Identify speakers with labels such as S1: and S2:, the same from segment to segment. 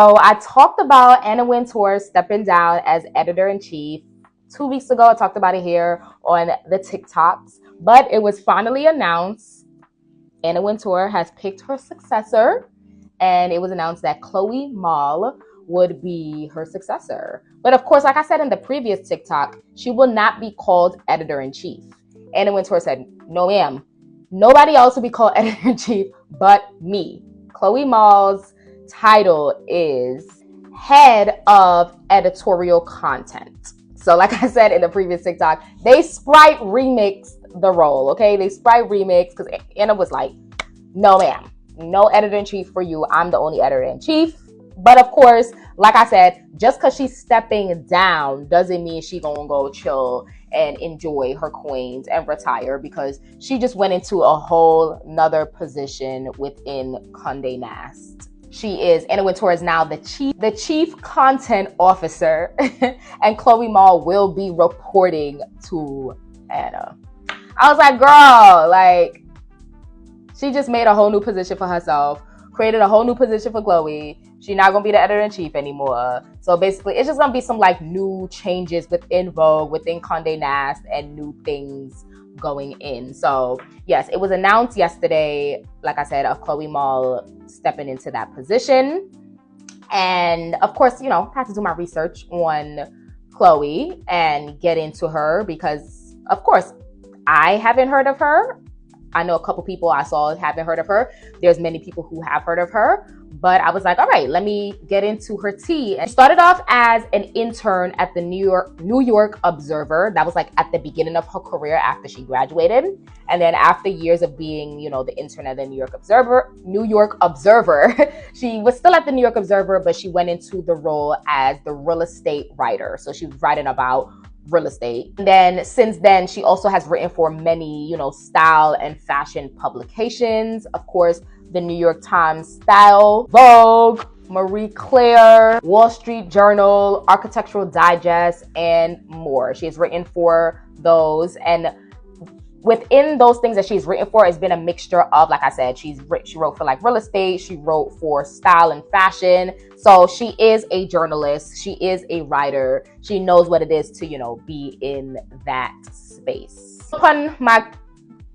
S1: So I talked about Anna Wintour stepping down as editor-in-chief. 2 weeks ago, I talked about it here on the TikToks, but it was finally announced. Anna Wintour has picked her successor, and it was announced that Chloe Malle would be her successor. But of course, like I said in the previous TikTok, she will not be called editor-in-chief. Anna Wintour said, no ma'am, nobody else will be called editor-in-chief but me. Chloe Malle's title is head of editorial content. So like I said in the previous TikTok, they Sprite remixed the role, okay? They Sprite remixed because Anna was like, no ma'am, no editor-in-chief for you. I'm the only editor-in-chief. But of course, like I said, just because she's stepping down doesn't mean she's gonna go chill and enjoy her coins and retire, because she just went into a whole nother position within Condé Nast. Anna Wintour is now the chief content officer, and Chloe Malle will be reporting to Anna. I was like, girl, like, she just made a whole new position for herself, created a whole new position for Chloe. She's not going to be the editor-in-chief anymore. So basically, it's just going to be some like new changes within Vogue, within Condé Nast, and new things going in. So yes, it was announced yesterday, like I said, of Chloe Malle stepping into that position. And of course, I had to do my research on Chloe and get into her because, of course, I haven't heard of her. I know a couple people I saw haven't heard of her. There's many people who have heard of her. But I was like, all right, let me get into her tea. And she started off as an intern at the New York Observer. That was like at the beginning of her career after she graduated. And then after years of being, the intern at the New York Observer, she was still at the New York Observer, but she went into the role as the real estate writer. So she was writing about real estate. And then since then, she also has written for many, style and fashion publications. Of course, the New York Times Style, Vogue, Marie Claire, Wall Street Journal, Architectural Digest, and more. She has written for those, and within those things that she's written for, it's been a mixture of, like I said, she wrote for like real estate, she wrote for style and fashion. So she is a journalist, she is a writer, she knows what it is to, be in that space. Upon my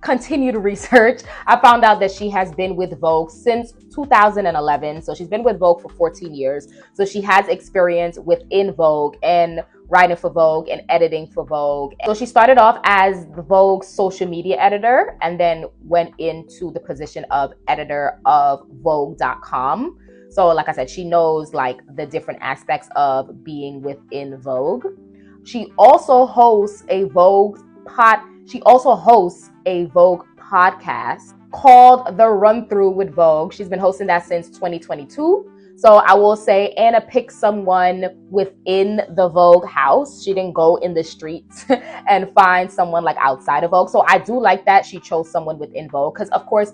S1: continued research, I found out that she has been with Vogue since 2011. So she's been with Vogue for 14 years. So she has experience within Vogue and writing for Vogue and editing for Vogue. So she started off as the Vogue social media editor and then went into the position of editor of Vogue.com. So like I said, she knows like the different aspects of being within Vogue. She also hosts a Vogue podcast called The Run Through with Vogue. She's been hosting that since 2022. So I will say Anna picked someone within the Vogue house. She didn't go in the streets and find someone like outside of Vogue. So I do like that she chose someone within Vogue, because of course,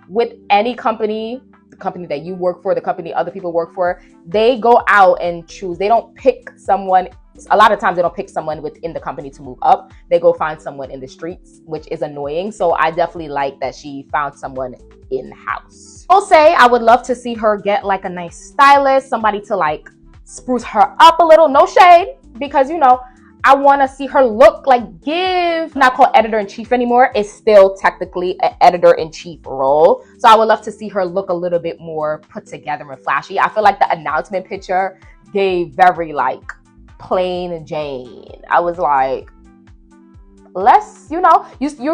S1: with any company, the company that you work for, the company other people work for, they go out and choose. They don't pick someone. A lot of times they don't pick someone within the company to move up. They go find someone in the streets, which is annoying. So I definitely like that she found someone in-house. I'll say I would love to see her get like a nice stylist, somebody to like spruce her up a little. No shade, because I want to see her look like not called editor-in-chief anymore. It's still technically an editor-in-chief role. So I would love to see her look a little bit more put together and flashy. I feel like the announcement picture gave very like plain Jane. I was like, you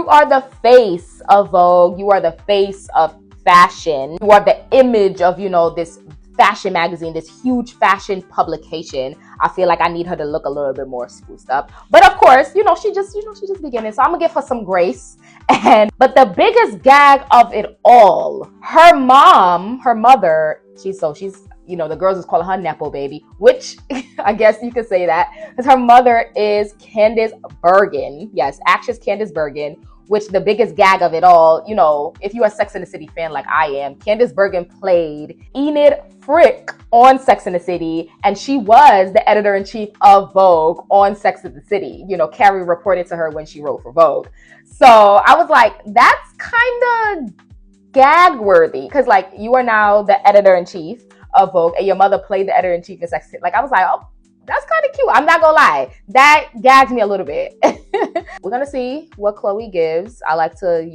S1: are the face of Vogue. You are the face of fashion. You are the image of, this fashion magazine, this huge fashion publication. I feel like I need her to look a little bit more spruced up. But of course, she's just beginning. So I'm gonna give her some grace. But the biggest gag of it all, her mother, she's the girls is calling her Nepo baby, which I guess you could say that, because her mother is Candice Bergen. Yes, actress Candice Bergen, which the biggest gag of it all, if you're a Sex and the City fan like I am, Candice Bergen played Enid Frick on Sex and the City, and she was the editor-in-chief of Vogue on Sex and the City. Carrie reported to her when she wrote for Vogue. So I was like, that's kind of gag worthy, because like you are now the editor-in-chief of Vogue, and your mother played the editor-in-chief in Sex. Like, I was like, oh, that's kind of cute. I'm not gonna lie. That gagged me a little bit. We're gonna see what Chloe gives. I like to,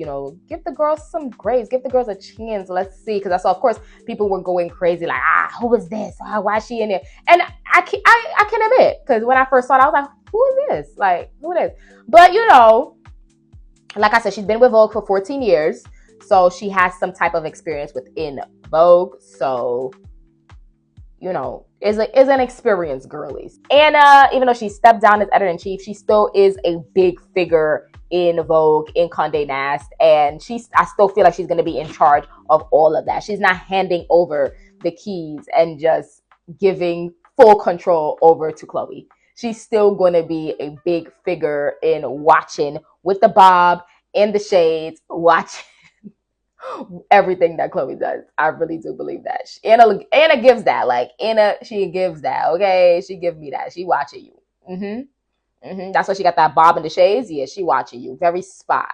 S1: give the girls some grace, give the girls a chance. Let's see, because I saw, of course, people were going crazy, like, who is this? Why is she in there? And I can admit, because when I first saw it, I was like, who is this? Like, who is this? But like I said, she's been with Vogue for 14 years, so she has some type of experience within Vogue. So, is an experienced girlie. Anna, even though she stepped down as editor-in-chief, she still is a big figure in Vogue, in Condé Nast, and I still feel like she's going to be in charge of all of that. She's not handing over the keys and just giving full control over to Chloe. She's still going to be a big figure in watching with the bob and the shades, watching everything that Chloe does. I really do believe that. Anna gives that. Like, Anna, she gives that. Okay, she give me that. She watching you. That's why she got that bob in the shades. Yeah, she watching you. Very spy.